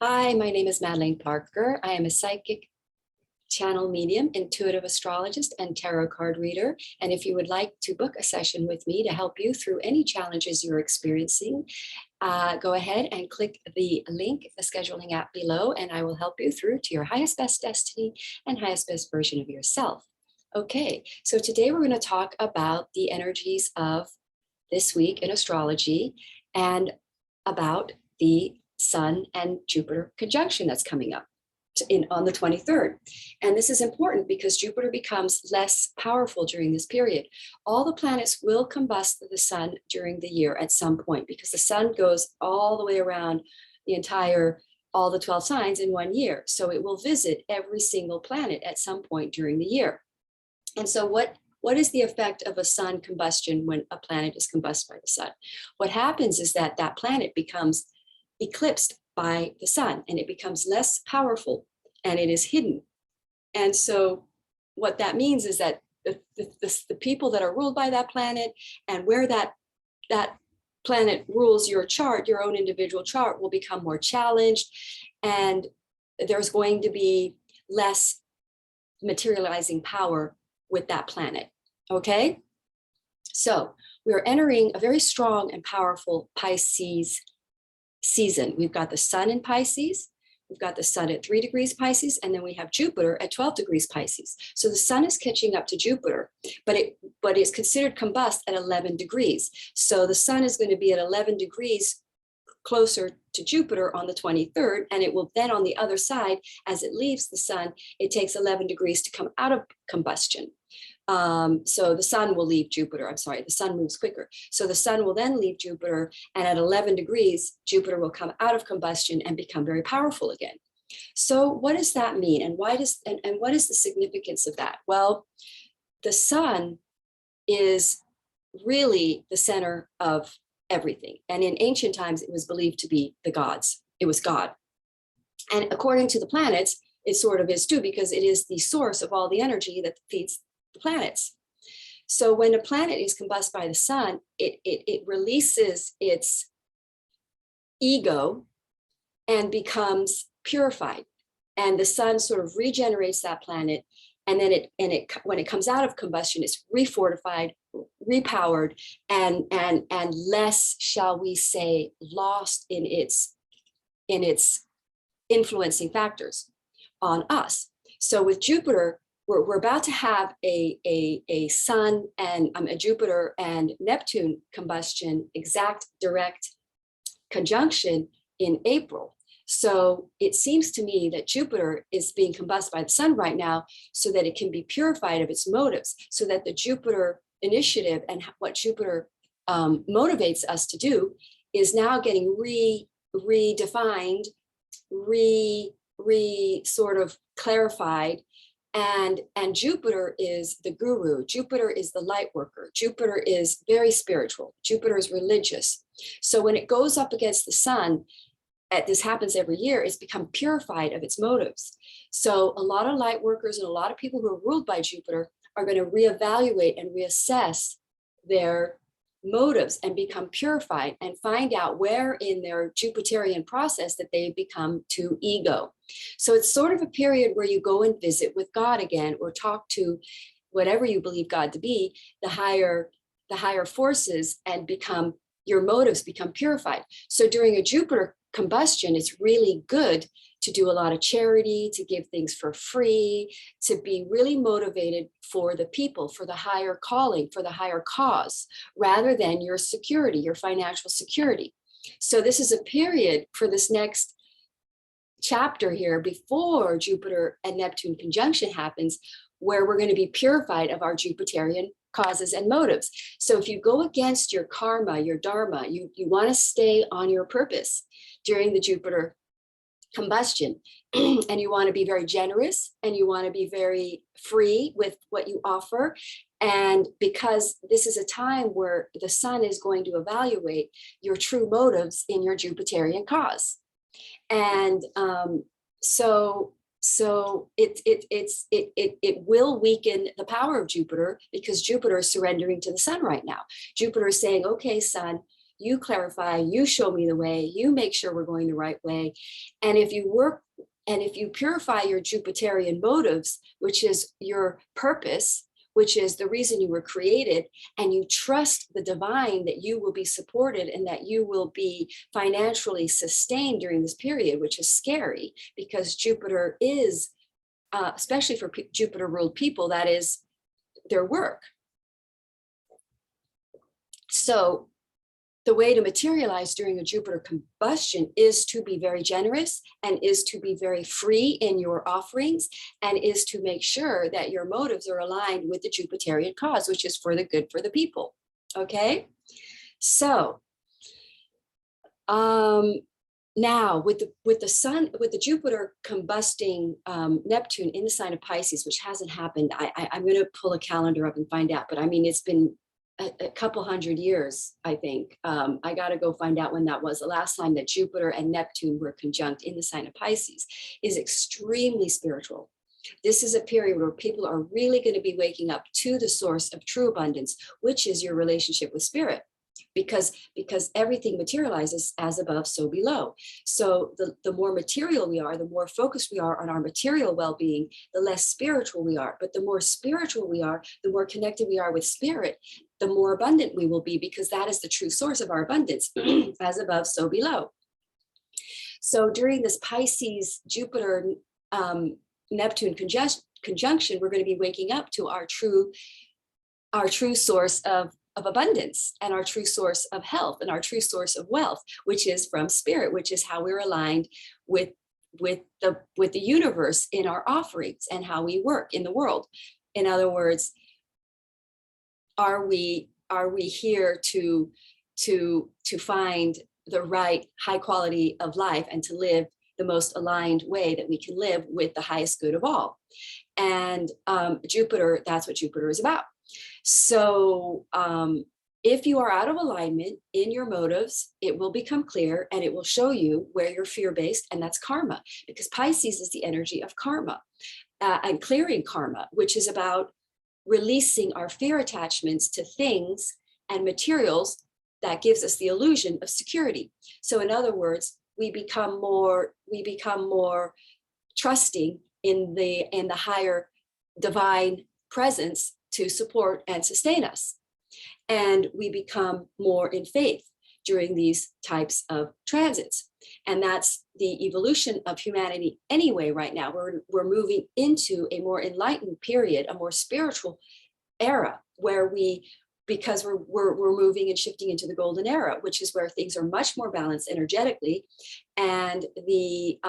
Hi, my name is Madeleine Parker. I am a psychic channel medium, intuitive astrologist, and tarot card reader. And if you would like to book a session with me to help you through any challenges you're experiencing, go ahead and click the link, the scheduling app below, and I will help you through to your highest best destiny and highest best version of yourself. Okay, so today we're going to talk about the energies of this week in astrology and about the Sun and Jupiter conjunction that's coming up on the 23rd. And this is important because Jupiter becomes less powerful during this period. All the planets will combust the Sun during the year at some point because the Sun goes all the way around all the 12 signs in 1 year. So it will visit every single planet at some point during the year. And so what is the effect of a Sun combustion when a planet is combusted by the Sun? What happens is that that planet becomes eclipsed by the Sun and it becomes less powerful and it is hidden. And so what that means is that the people that are ruled by that planet and where that planet rules your chart, your own individual chart, will become more challenged, and there's going to be less materializing power with that planet. Okay, so we're entering a very strong and powerful Pisces season. We've got the Sun in Pisces, we've got the Sun at 3 degrees Pisces, and then we have Jupiter at 12 degrees Pisces. So the Sun is catching up to Jupiter, but it's considered combust at 11 degrees. So the Sun is going to be at 11 degrees closer to Jupiter on the 23rd, and it will then on the other side, as it leaves the Sun, it takes 11 degrees to come out of combustion. So the Sun will leave Jupiter. I'm sorry, the Sun moves quicker. So the Sun will then leave Jupiter, and at 11 degrees, Jupiter will come out of combustion and become very powerful again. So what does that mean? And what is the significance of that? Well, the Sun is really the center of everything. And in ancient times, it was believed to be the gods. It was God. And according to the planets, it sort of is too, because it is the source of all the energy that feeds the planets. So when a planet is combusted by the Sun, it releases its ego and becomes purified. And the Sun sort of regenerates that planet. And then when it comes out of combustion, it's refortified, repowered, and less, shall we say, lost in its influencing factors on us. So with Jupiter, we're about to have a Sun and a Jupiter and Neptune combustion, exact direct conjunction in April. So it seems to me that Jupiter is being combusted by the Sun right now so that it can be purified of its motives, so that the Jupiter initiative and what Jupiter motivates us to do is now getting redefined, sort of clarified. And Jupiter is the guru. Jupiter is the light worker. Jupiter is very spiritual. Jupiter is religious. So when it goes up against the Sun, this happens every year, it's become purified of its motives. So a lot of light workers and a lot of people who are ruled by Jupiter are going to reevaluate and reassess their motives and become purified and find out where in their Jupiterian process that they've become too ego. So it's sort of a period where you go and visit with God again, or talk to whatever you believe God to be, the higher forces, and your motives become purified. So during a Jupiter combustion, it's really good to do a lot of charity, to give things for free, to be really motivated for the people, for the higher calling, for the higher cause, rather than your security, your financial security. So this is a period for this next chapter here before Jupiter and Neptune conjunction happens, where we're going to be purified of our Jupiterian causes and motives. So if you go against your karma, your dharma, you want to stay on your purpose during the Jupiter combustion, and you want to be very generous, and you want to be very free with what you offer. And because this is a time where the Sun is going to evaluate your true motives in your Jupiterian cause. And so it will weaken the power of Jupiter, because Jupiter is surrendering to the Sun right now. Jupiter is saying, okay, Sun, you clarify, you show me the way, you make sure we're going the right way. And if you purify your Jupiterian motives, which is your purpose, which is the reason you were created, and you trust the divine that you will be supported and that you will be financially sustained during this period, which is scary because Jupiter is, especially for Jupiter ruled people, that is their work. So the way to materialize during a Jupiter combustion is to be very generous and is to be very free in your offerings and is to make sure that your motives are aligned with the Jupiterian cause, which is for the good for the people. Okay, so now with the sun, with the Jupiter combusting Neptune in the sign of Pisces, which hasn't happened, I'm going to pull a calendar up and find out, but I mean, it's been a couple hundred years, I think. I got to go find out when that was. The last time that Jupiter and Neptune were conjunct in the sign of Pisces is extremely spiritual. This is a period where people are really going to be waking up to the source of true abundance, which is your relationship with spirit. Because everything materializes as above, so below. So the more material we are, the more focused we are on our material well-being, the less spiritual we are. But the more spiritual we are, the more connected we are with spirit, the more abundant we will be, because that is the true source of our abundance, as above, so below. So during this Pisces, Jupiter, Neptune conjunction, we're going to be waking up to our true source of abundance and our true source of health and our true source of wealth, which is from spirit, which is how we're aligned with the universe in our offerings and how we work in the world. In other words, are we here to find the right high quality of life and to live the most aligned way that we can live with the highest good of all? And Jupiter, that's what Jupiter is about. So if you are out of alignment in your motives, it will become clear and it will show you where you're fear-based, and that's karma, because Pisces is the energy of karma and clearing karma, which is about releasing our fear attachments to things and materials that gives us the illusion of security. So in other words, we become more trusting in the higher divine presence to support and sustain us. And we become more in faith during these types of transits. And that's the evolution of humanity anyway right now. We're moving into a more enlightened period, a more spiritual era, where because we're moving and shifting into the golden era, which is where things are much more balanced energetically. And the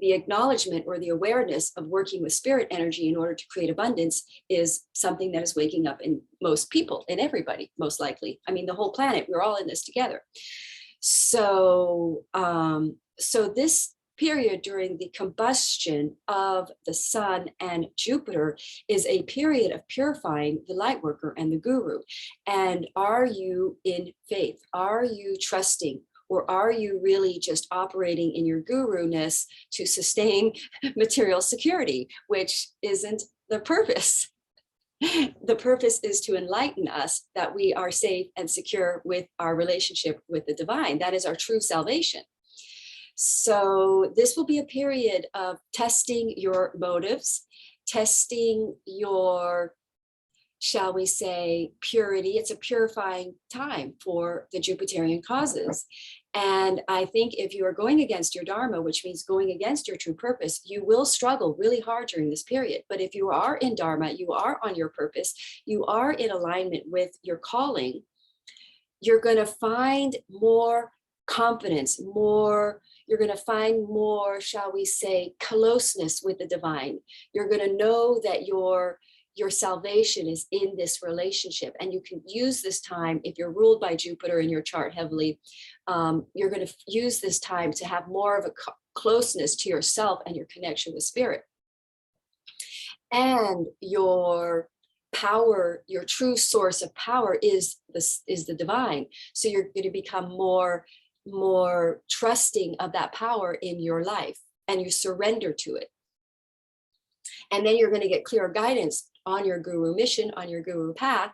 acknowledgement or the awareness of working with spirit energy in order to create abundance is something that is waking up in most people, in everybody, most likely. I mean, the whole planet, we're all in this together. So, so this period during the combustion of the sun and Jupiter is a period of purifying the light worker and the guru. And are you in faith? Are you trusting? Or are you really just operating in your guru-ness to sustain material security, which isn't the purpose? The purpose is to enlighten us that we are safe and secure with our relationship with the divine. That is our true salvation. So this will be a period of testing your motives, testing your, shall we say, purity. It's a purifying time for the Jupiterian causes. And I think if you are going against your Dharma, which means going against your true purpose, you will struggle really hard during this period. But if you are in Dharma, you are on your purpose, you are in alignment with your calling, you're going to find more confidence, you're going to find more, shall we say, closeness with the divine. You're going to know that your salvation is in this relationship, and you can use this time. If you're ruled by Jupiter in your chart heavily, you're going to use this time to have more of a closeness to yourself and your connection with spirit. And your power, your true source of power is the divine. So you're going to become more trusting of that power in your life, and you surrender to it. And then you're going to get clear guidance on your guru mission, on your guru path,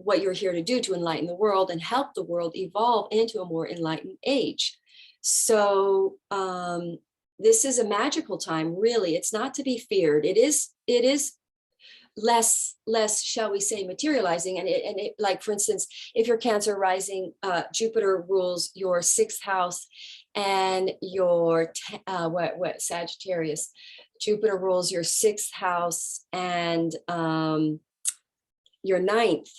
what you're here to do, to enlighten the world and help the world evolve into a more enlightened age. So this is a magical time, really. It's not to be feared. It is less, shall we say, materializing. And it, like, for instance, if you're Cancer rising, Jupiter rules your 6th house, and your Sagittarius, Jupiter rules your 6th house and your 9th.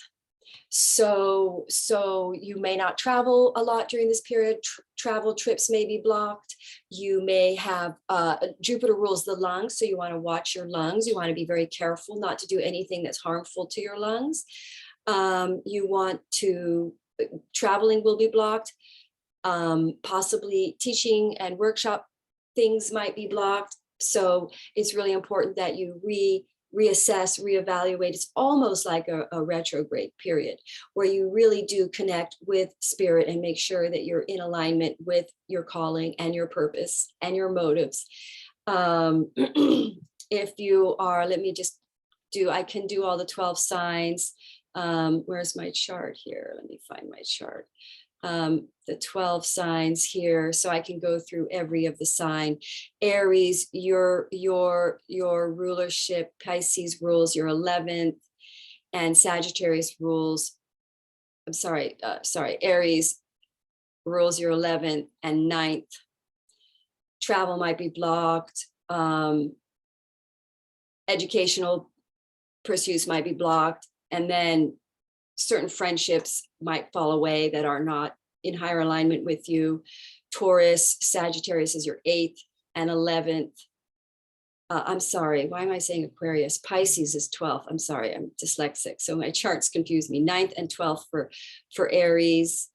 So you may not travel a lot during this period. Travel trips may be blocked. You may have, Jupiter rules the lungs, so you want to watch your lungs. You want to be very careful not to do anything that's harmful to your lungs. You want to, traveling will be blocked. Possibly teaching and workshop things might be blocked. So it's really important that you reassess, reevaluate. It's almost like a retrograde period where you really do connect with spirit and make sure that you're in alignment with your calling and your purpose and your motives. If you are, let me just do, I can do all the 12 signs. Where's my chart here? Let me find my chart. The 12 signs here, so I can go through every of the sign. Aries, your rulership. Pisces rules your 11th, and Sagittarius rules, Aries rules your 11th and 9th. Travel might be blocked. Educational pursuits might be blocked, and then certain friendships might fall away that are not in higher alignment with you. Taurus, Sagittarius is your 8th and 11th. I'm sorry, why am I saying Aquarius? Pisces is 12th. I'm sorry, I'm dyslexic, so my charts confuse me. 9th and 12th for Aries.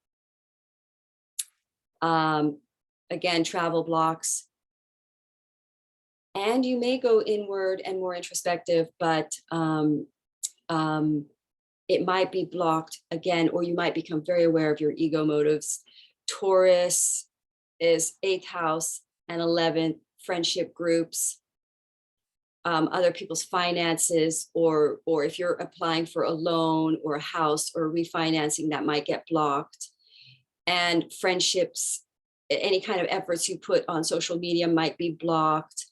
Again, travel blocks. And you may go inward and more introspective, but it might be blocked again, or you might become very aware of your ego motives. Taurus is 8th house and 11th, friendship groups, other people's finances, or if you're applying for a loan or a house or refinancing, that might get blocked. And friendships, any kind of efforts you put on social media might be blocked.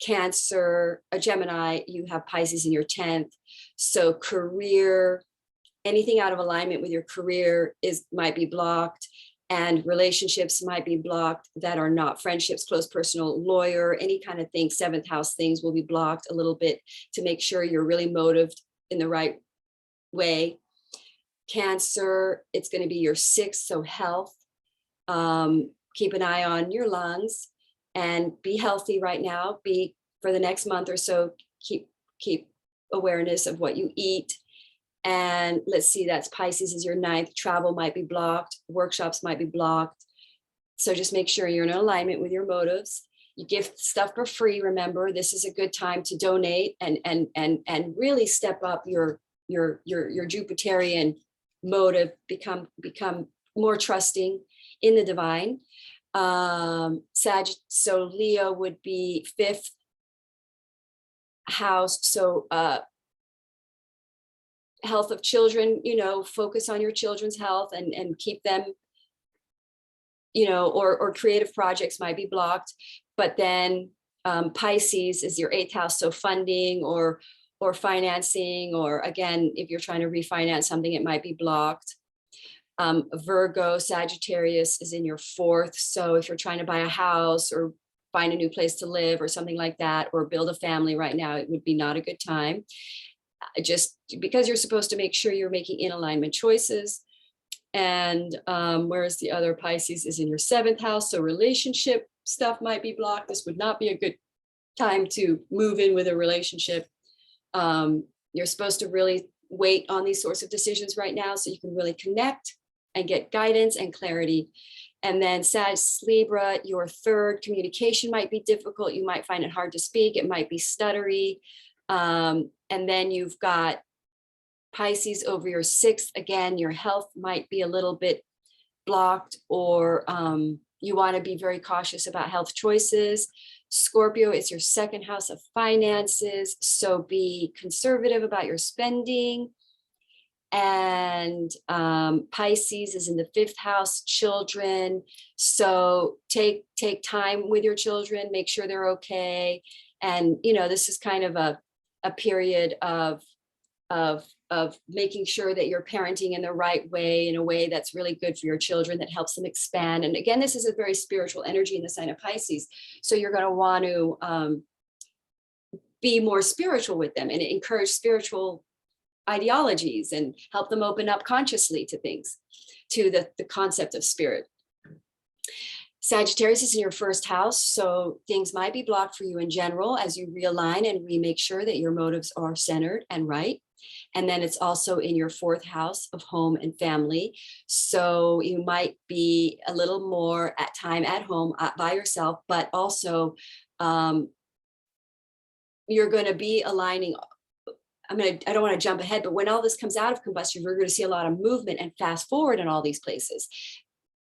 Cancer, a Gemini, you have Pisces in your 10th. So career, anything out of alignment with your career might be blocked, and relationships might be blocked that are not friendships, close personal, lawyer, any kind of thing. 7th house things will be blocked a little bit to make sure you're really motivated in the right way. Cancer, it's going to be your 6th, so health. Keep an eye on your lungs and be healthy right now. Be for the next month or so, keep awareness of what you eat. And let's see, that's Pisces is your 9th. Travel might be blocked, workshops might be blocked. So just make sure you're in alignment with your motives. You give stuff for free. Remember, this is a good time to donate and really step up your Jupiterian motive, become more trusting in the divine. So Leo would be 5th house. So health of children, focus on your children's health and keep them, or creative projects might be blocked. But then Pisces is your 8th house. So funding or financing, or again, if you're trying to refinance something, it might be blocked. Virgo, Sagittarius is in your 4th. So if you're trying to buy a house or find a new place to live or something like that, or build a family right now, it would be not a good time. Just because you're supposed to make sure you're making in alignment choices. And whereas the other Pisces is in your 7th house. So relationship stuff might be blocked. This would not be a good time to move in with a relationship. You're supposed to really wait on these sorts of decisions right now so you can really connect and get guidance and clarity. And then Sag, Libra, your 3rd, communication might be difficult. You might find it hard to speak. It might be stuttery. And then you've got Pisces over your 6th. Again, your health might be a little bit blocked, or you want to be very cautious about health choices. Scorpio is your 2nd house of finances. So be conservative about your spending. And Pisces is in the 5th house, children. So take time with your children, make sure they're okay. And, you know, this is kind of a period of making sure that you're parenting in the right way, in a way that's really good for your children, that helps them expand. And again, this is a very spiritual energy in the sign of Pisces. So you're going to want to be more spiritual with them and encourage spiritual ideologies and help them open up consciously to things, to the concept of spirit. Sagittarius is in your 1st house, so things might be blocked for you in general as you realign and remake sure that your motives are centered and right. And then it's also in your 4th house of home and family. So you might be a little more at time at home by yourself, but also you're going to be aligning. I don't want to jump ahead, but when all this comes out of combustion, we're going to see a lot of movement and fast forward in all these places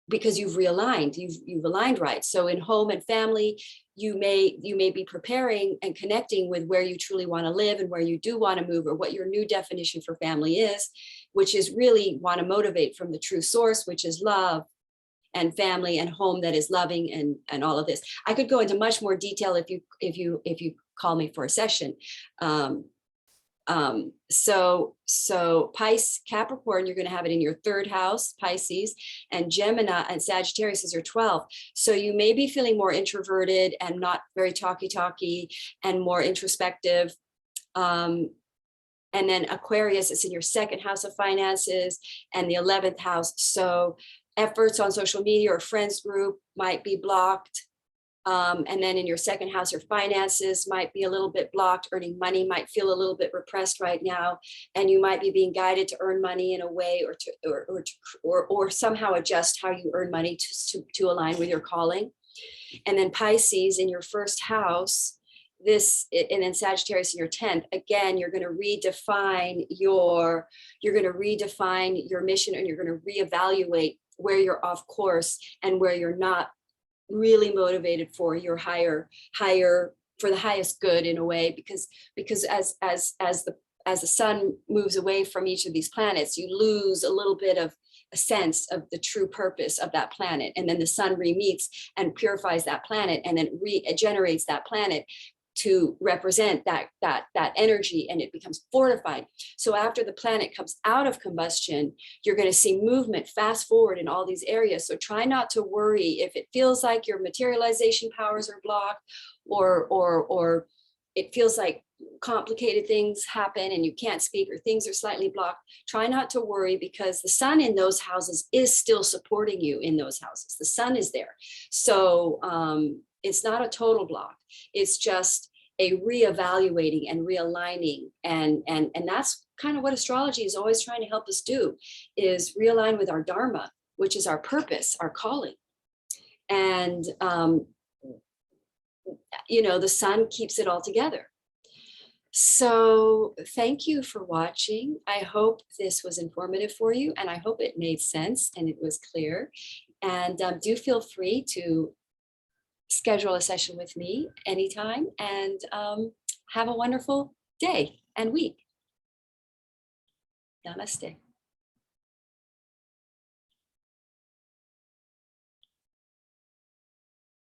because you've realigned, you've aligned right. So in home and family, you may be preparing and connecting with where you truly want to live and where you do want to move, or what your new definition for family is, which is really want to motivate from the true source, which is love and family and home that is loving and all of this. I could go into much more detail if you call me for a session. So Pisces, Capricorn, you're going to have it in your 3rd house, Pisces, and Gemini and Sagittarius is your 12th. So you may be feeling more introverted and not very talky and more introspective. And then Aquarius is in your 2nd house of finances and the 11th house. So efforts on social media or friends group might be blocked. And then in your 2nd house, your finances might be a little bit blocked. Earning money might feel a little bit repressed right now, and you might be being guided to earn money in a way, or somehow adjust how you earn money to align with your calling. And then Pisces in your 1st house, and then Sagittarius in your 10th. Again, you're going to redefine your mission, and you're going to reevaluate where you're off course and where you're not really motivated for your higher for the highest good, in a way, because as the sun moves away from each of these planets, you lose a little bit of a sense of the true purpose of that planet, and then the sun re-meets and purifies that planet and then regenerates that planet to represent that energy, and it becomes fortified. So after the planet comes out of combustion, you're going to see movement fast forward in all these areas. So try not to worry if it feels like your materialization powers are blocked, or it feels like complicated things happen and you can't speak, or things are slightly blocked. Try not to worry, because the sun in those houses is still supporting you in those houses. The sun is there. So it's not a total block. It's just a reevaluating and realigning. And that's kind of what astrology is always trying to help us do, is realign with our dharma, which is our purpose, our calling. And, the sun keeps it all together. So thank you for watching. I hope this was informative for you, and I hope it made sense and it was clear. And do feel free to schedule a session with me anytime, and have a wonderful day and week. Namaste.